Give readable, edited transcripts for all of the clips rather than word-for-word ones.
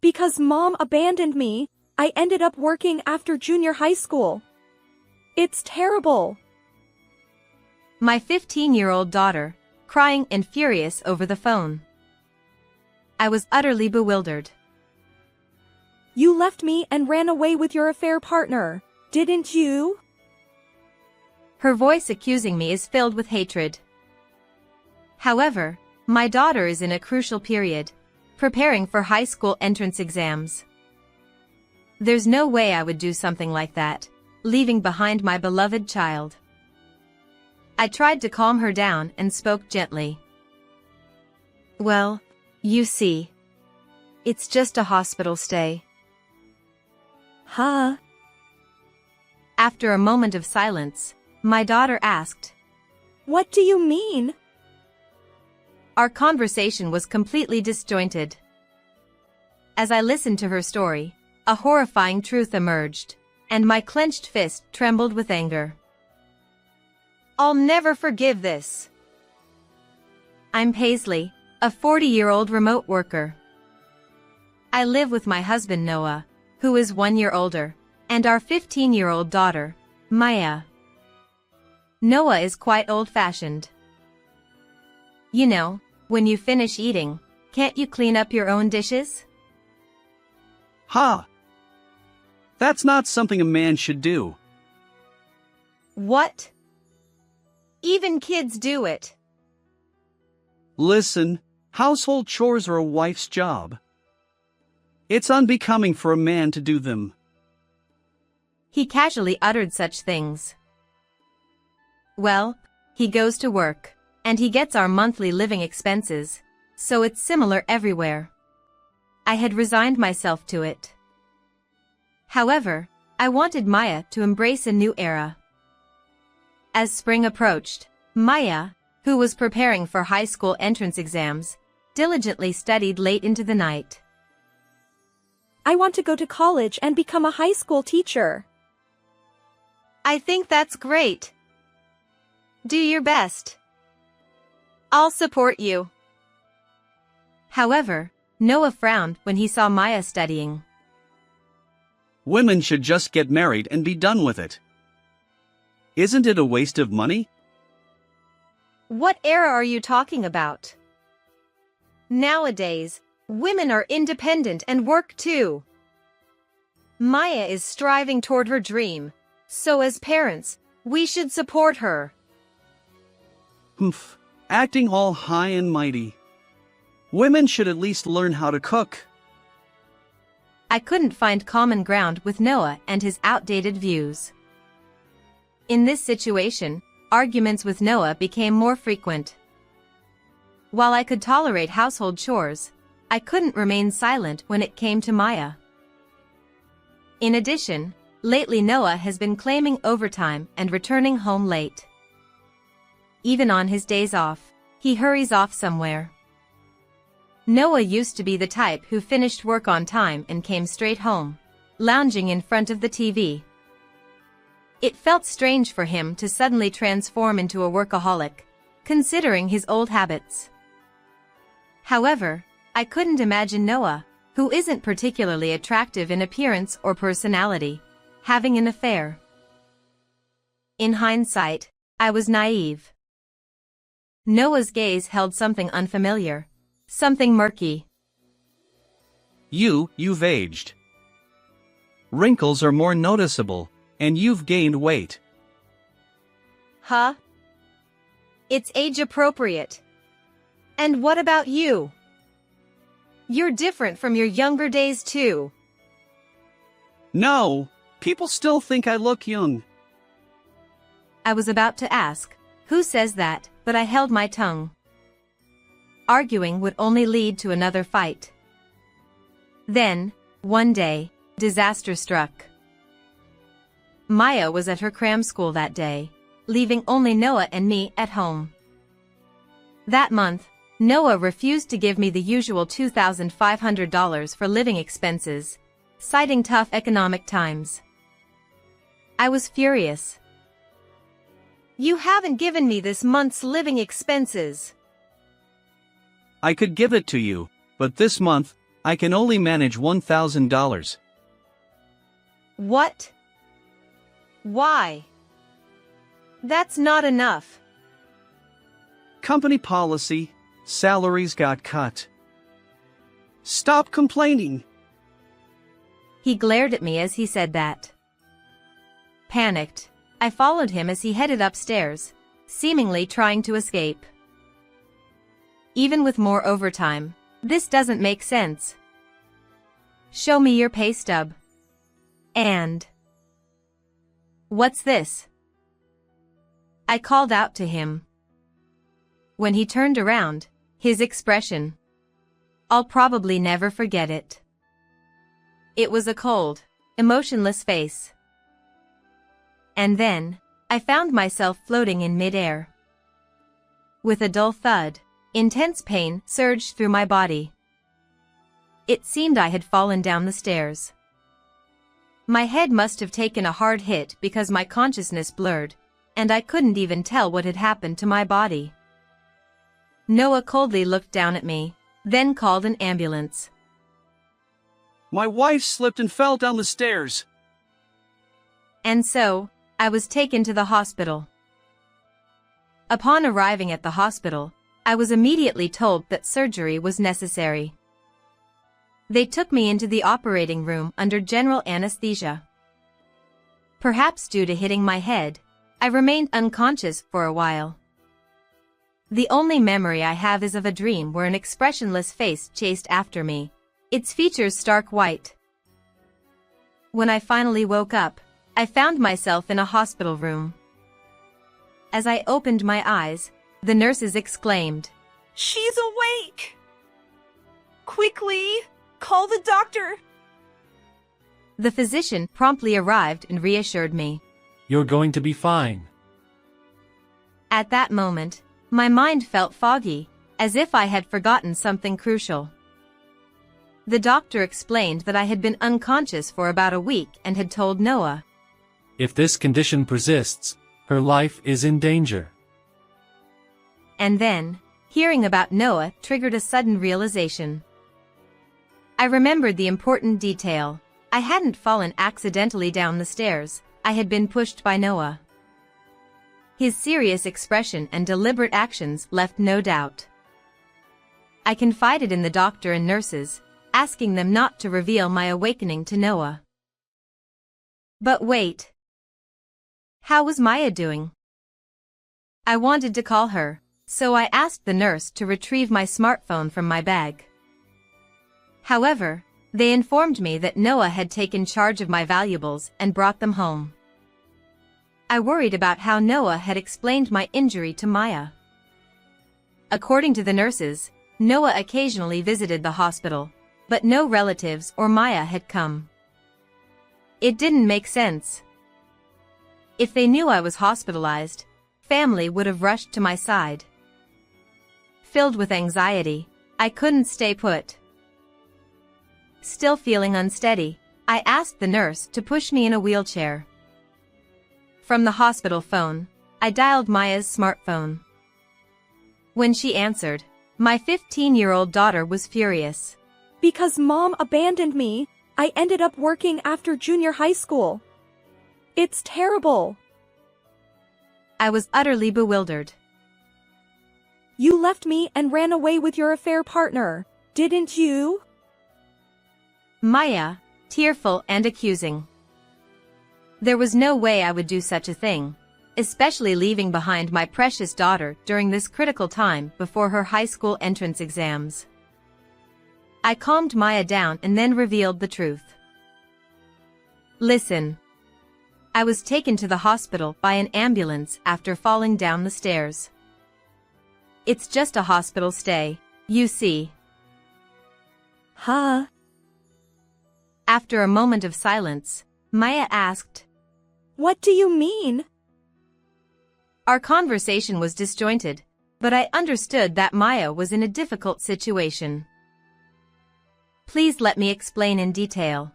Because mom abandoned me, I ended up working after junior high school. It's terrible. My 15-year-old daughter, crying and furious over the phone. I was utterly bewildered. You left me and ran away with your affair partner, didn't you? Her voice accusing me is filled with hatred. However, my daughter is in a crucial period, preparing for high school entrance exams. There's no way I would do something like that, leaving behind my beloved child. I tried to calm her down and spoke gently. Well, you see, it's just a hospital stay. Huh? After a moment of silence, my daughter asked, What do you mean? Our conversation was completely disjointed. As I listened to her story, a horrifying truth emerged, and my clenched fist trembled with anger. I'll never forgive this. I'm Paisley, a 40-year-old remote worker. I live with my husband Noah, who is 1 year older, and our 15-year-old daughter, Maya. Noah is quite old-fashioned. You know, when you finish eating, can't you clean up your own dishes? Ha! That's not something a man should do. What? Even kids do it. Listen, household chores are a wife's job. It's unbecoming for a man to do them. He casually uttered such things. Well, he goes to work, and he gets our monthly living expenses, so it's similar everywhere. I had resigned myself to it. However, I wanted Maya to embrace a new era. As spring approached, Maya, who was preparing for high school entrance exams, diligently studied late into the night. I want to go to college and become a high school teacher. I think that's great. Do your best. I'll support you. However, Noah frowned when he saw Maya studying. Women should just get married and be done with it. Isn't it a waste of money? What era are you talking about? Nowadays, women are independent and work too. Maya is striving toward her dream, so as parents, we should support her. Humph, acting all high and mighty. Women should at least learn how to cook. I couldn't find common ground with Noah and his outdated views. In this situation, arguments with Noah became more frequent. While I could tolerate household chores, I couldn't remain silent when it came to Maya. In addition, lately Noah has been claiming overtime and returning home late. Even on his days off, he hurries off somewhere. Noah used to be the type who finished work on time and came straight home, lounging in front of the TV. It felt strange for him to suddenly transform into a workaholic, considering his old habits. However, I couldn't imagine Noah, who isn't particularly attractive in appearance or personality, having an affair. In hindsight, I was naive. Noah's gaze held something unfamiliar, something murky. You've aged. Wrinkles are more noticeable, and you've gained weight. Huh? It's age appropriate. And what about you? You're different from your younger days too. No, people still think I look young. I was about to ask, who says that, but I held my tongue. Arguing would only lead to another fight. Then, one day, disaster struck. Maya was at her cram school that day, leaving only Noah and me at home. That month, Noah refused to give me the usual $2,500 for living expenses, citing tough economic times. I was furious. You haven't given me this month's living expenses. I could give it to you, but this month, I can only manage $1,000. What? Why? That's not enough. Company policy, salaries got cut. Stop complaining. He glared at me as he said that. Panicked, I followed him as he headed upstairs, seemingly trying to escape. Even with more overtime, this doesn't make sense. Show me your pay stub. And... What's this? I called out to him. When he turned around, his expression. I'll probably never forget it. It was a cold, emotionless face. And then, I found myself floating in midair. With a dull thud, intense pain surged through my body. It seemed I had fallen down the stairs. My head must have taken a hard hit because my consciousness blurred, and I couldn't even tell what had happened to my body. Noah coldly looked down at me, then called an ambulance. My wife slipped and fell down the stairs. And so, I was taken to the hospital. Upon arriving at the hospital, I was immediately told that surgery was necessary. They took me into the operating room under general anesthesia. Perhaps due to hitting my head, I remained unconscious for a while. The only memory I have is of a dream where an expressionless face chased after me, its features stark white. When I finally woke up, I found myself in a hospital room. As I opened my eyes, the nurses exclaimed, She's awake! Quickly, call the doctor! The physician promptly arrived and reassured me. You're going to be fine. At that moment, my mind felt foggy, as if I had forgotten something crucial. The doctor explained that I had been unconscious for about a week and had told Noah. If this condition persists, her life is in danger. And then, hearing about Noah triggered a sudden realization. I remembered the important detail. I hadn't fallen accidentally down the stairs, I had been pushed by Noah. His serious expression and deliberate actions left no doubt. I confided in the doctor and nurses, asking them not to reveal my awakening to Noah. But wait. How was Maya doing? I wanted to call her, so I asked the nurse to retrieve my smartphone from my bag. However, they informed me that Noah had taken charge of my valuables and brought them home. I worried about how Noah had explained my injury to Maya. According to the nurses, Noah occasionally visited the hospital, but no relatives or Maya had come. It didn't make sense. If they knew I was hospitalized, family would have rushed to my side. Filled with anxiety, I couldn't stay put. Still feeling unsteady, I asked the nurse to push me in a wheelchair. From the hospital phone, I dialed Maya's smartphone. When she answered, my 15-year-old daughter was furious. Because Mom abandoned me, I ended up working after junior high school. It's terrible. I was utterly bewildered. You left me and ran away with your affair partner, didn't you? Maya, tearful and accusing. There was no way I would do such a thing, especially leaving behind my precious daughter during this critical time before her high school entrance exams. I calmed Maya down and then revealed the truth. Listen. I was taken to the hospital by an ambulance after falling down the stairs. It's just a hospital stay, you see. Huh? After a moment of silence, Maya asked, What do you mean? Our conversation was disjointed, but I understood that Maya was in a difficult situation. Please let me explain in detail.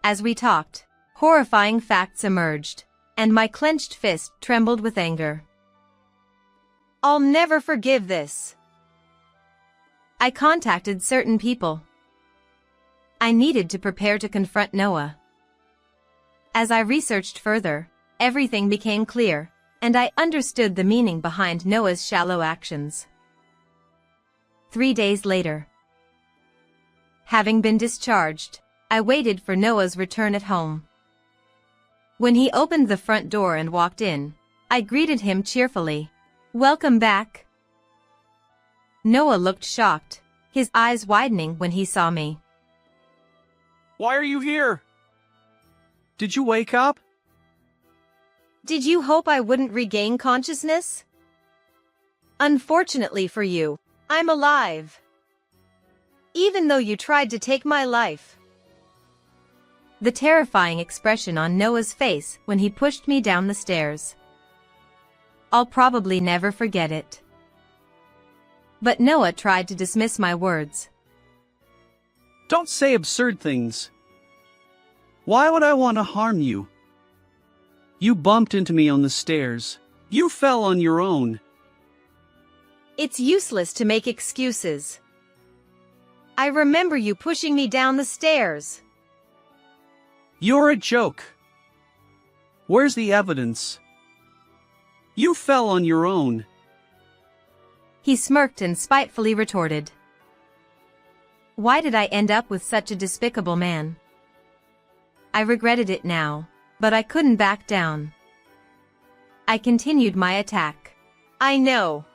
As we talked, horrifying facts emerged, and my clenched fist trembled with anger. I'll never forgive this. I contacted certain people. I needed to prepare to confront Noah. As I researched further, everything became clear, and I understood the meaning behind Noah's shallow actions. 3 days later, having been discharged, I waited for Noah's return at home. When he opened the front door and walked in, I greeted him cheerfully. "Welcome back." Noah looked shocked, his eyes widening when he saw me. Why are you here? Did you wake up? "Did you hope I wouldn't regain consciousness? Unfortunately for you, I'm alive. Even though you tried to take my life." The terrifying expression on Noah's face when he pushed me down the stairs. I'll probably never forget it. But Noah tried to dismiss my words. Don't say absurd things. Why would I want to harm you? You bumped into me on the stairs. You fell on your own. It's useless to make excuses. I remember you pushing me down the stairs. You're a joke. Where's the evidence? You fell on your own. He smirked and spitefully retorted. Why did I end up with such a despicable man? I regretted it now, but I couldn't back down. I continued my attack. I know.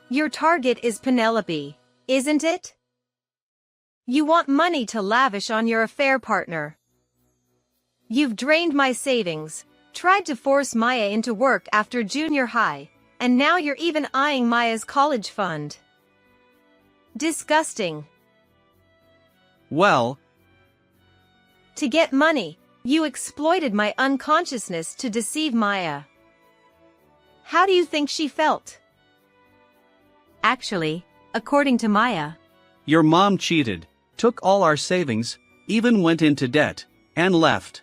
Your target is Penelope, isn't it? You want money to lavish on your affair partner. You've drained my savings, tried to force Maya into work after junior high, and now you're even eyeing Maya's college fund. Disgusting. Well, to get money, you exploited my unconsciousness to deceive Maya. How do you think she felt? Actually, according to Maya, your mom cheated, took all our savings, even went into debt, and left.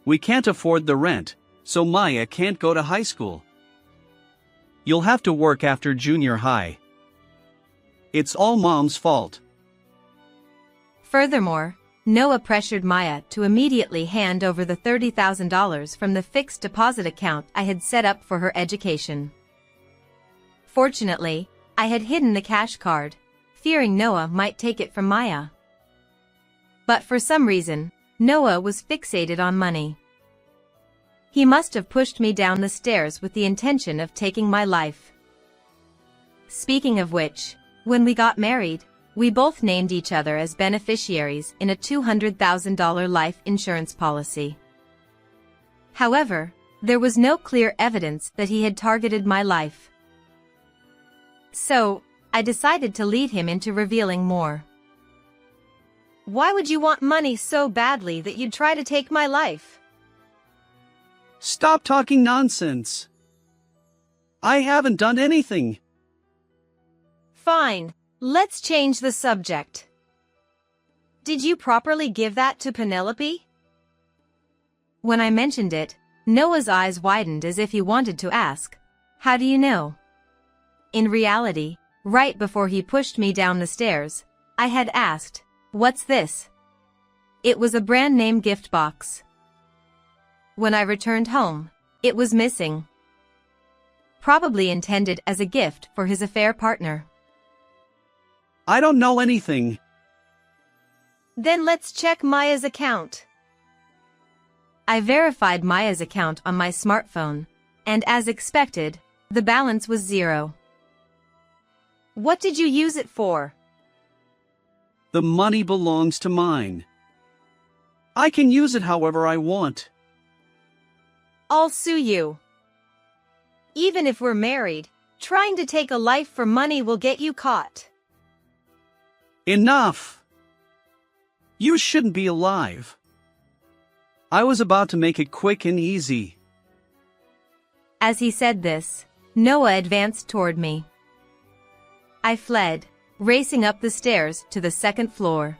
We can't afford the rent, so Maya can't go to high school. You'll have to work after junior high. It's all mom's fault. Furthermore, Noah pressured Maya to immediately hand over the $30,000 from the fixed deposit account I had set up for her education. Fortunately, I had hidden the cash card, fearing Noah might take it from Maya. But for some reason, Noah was fixated on money. He must have pushed me down the stairs with the intention of taking my life. Speaking of which, when we got married, we both named each other as beneficiaries in a $200,000 life insurance policy. However, there was no clear evidence that he had targeted my life. So, I decided to lead him into revealing more. Why would you want money so badly that you'd try to take my life? Stop talking nonsense. I haven't done anything. Fine, let's change the subject. Did you properly give that to Penelope? When I mentioned it, Noah's eyes widened as if he wanted to ask, "How do you know?" In reality, right before he pushed me down the stairs, I had asked, "What's this?" It was a brand-name gift box. When I returned home, it was missing. Probably intended as a gift for his affair partner. I don't know anything. Then let's check Maya's account. I verified Maya's account on my smartphone, and as expected, the balance was zero. What did you use it for? The money belongs to mine. I can use it however I want. I'll sue you. Even if we're married, trying to take a life for money will get you caught. Enough! You shouldn't be alive. I was about to make it quick and easy. As he said this, Noah advanced toward me. I fled, racing up the stairs to the second floor.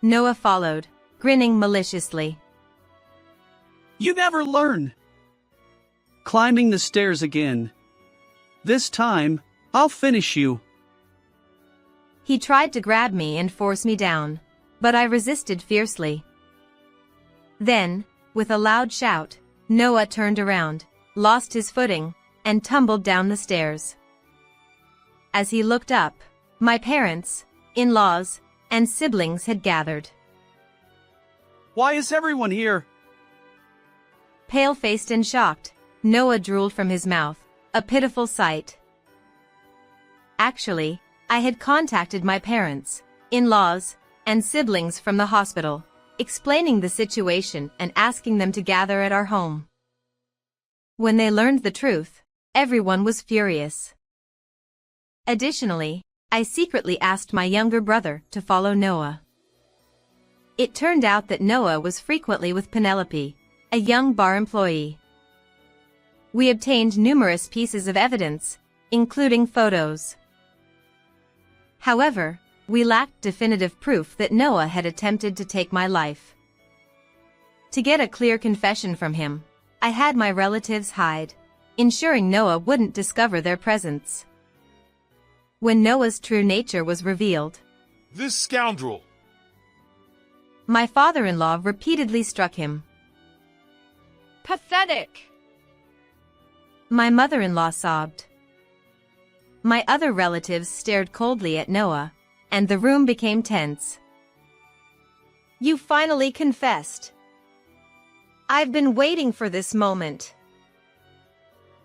Noah followed, grinning maliciously. You never learn. Climbing the stairs again. This time, I'll finish you. He tried to grab me and force me down, but I resisted fiercely. Then, with a loud shout, Noah turned around, lost his footing, and tumbled down the stairs. As he looked up, my parents, in-laws, and siblings had gathered. Why is everyone here? Pale-faced and shocked, Noah drooled from his mouth, a pitiful sight. Actually, I had contacted my parents, in-laws, and siblings from the hospital, explaining the situation and asking them to gather at our home. When they learned the truth, everyone was furious. Additionally, I secretly asked my younger brother to follow Noah. It turned out that Noah was frequently with Penelope, a young bar employee. We obtained numerous pieces of evidence, including photos. However, we lacked definitive proof that Noah had attempted to take my life. To get a clear confession from him, I had my relatives hide, ensuring Noah wouldn't discover their presence. When Noah's true nature was revealed, This scoundrel! my father-in-law repeatedly struck him. Pathetic. My mother-in-law sobbed. My other relatives stared coldly at Noah, and the room became tense. You finally confessed. I've been waiting for this moment.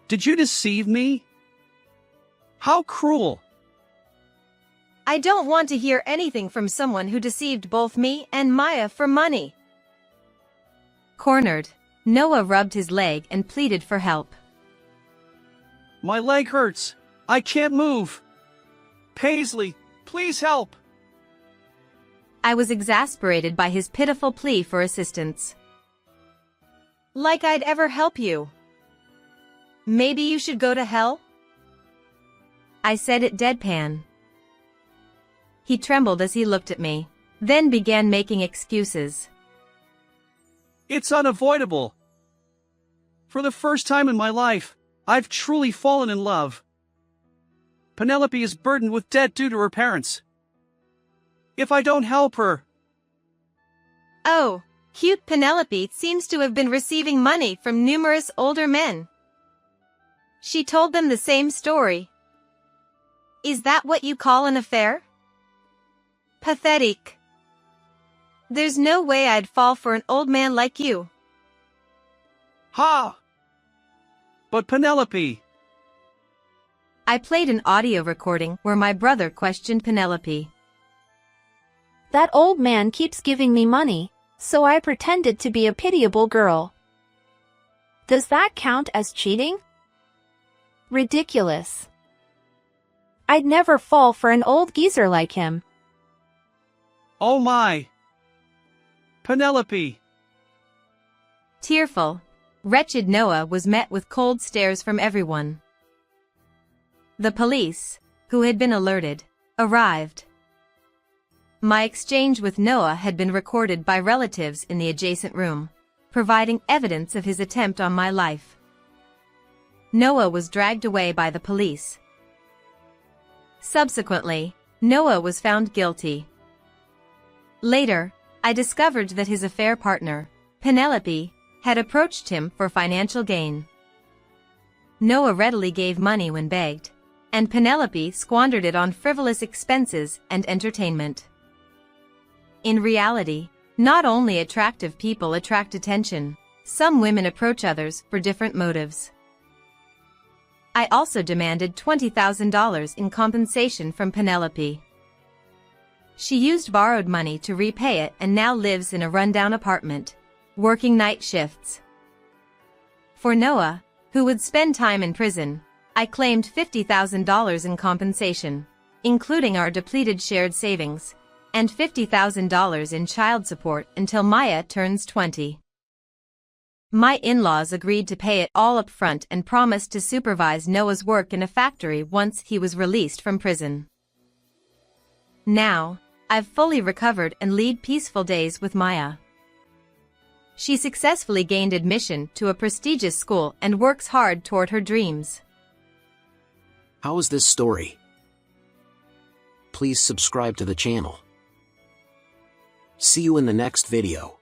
Did you deceive me? How cruel! I don't want to hear anything from someone who deceived both me and Maya for money. Cornered, Noah rubbed his leg and pleaded for help. My leg hurts. I can't move. Paisley, please help. I was exasperated by his pitiful plea for assistance. Like I'd ever help you. Maybe you should go to hell? I said it deadpan. He trembled as he looked at me, then began making excuses. It's unavoidable. For the first time in my life, I've truly fallen in love. Penelope is burdened with debt due to her parents. If I don't help her... Oh, cute Penelope seems to have been receiving money from numerous older men. She told them the same story. Is that what you call an affair? Pathetic. There's no way I'd fall for an old man like you. Ha! But Penelope... I played an audio recording where my brother questioned Penelope. That old man keeps giving me money, so I pretended to be a pitiable girl. Does that count as cheating? Ridiculous. I'd never fall for an old geezer like him. Oh my! Penelope! Tearful, wretched Noah was met with cold stares from everyone. The police, who had been alerted, arrived. My exchange with Noah had been recorded by relatives in the adjacent room, providing evidence of his attempt on my life. Noah was dragged away by the police. Subsequently, Noah was found guilty. Later, I discovered that his affair partner, Penelope, had approached him for financial gain. Noah readily gave money when begged, and Penelope squandered it on frivolous expenses and entertainment. In reality, not only attractive people attract attention, some women approach others for different motives. I also demanded $20,000 in compensation from Penelope. She used borrowed money to repay it and now lives in a rundown apartment, working night shifts. For Noah, who would spend time in prison, I claimed $50,000 in compensation, including our depleted shared savings, and $50,000 in child support until Maya turns 20. My in-laws agreed to pay it all up front and promised to supervise Noah's work in a factory once he was released from prison. Now, I've fully recovered and lead peaceful days with Maya. She successfully gained admission to a prestigious school and works hard toward her dreams. How is this story? please subscribe to the channel. See you in the next video.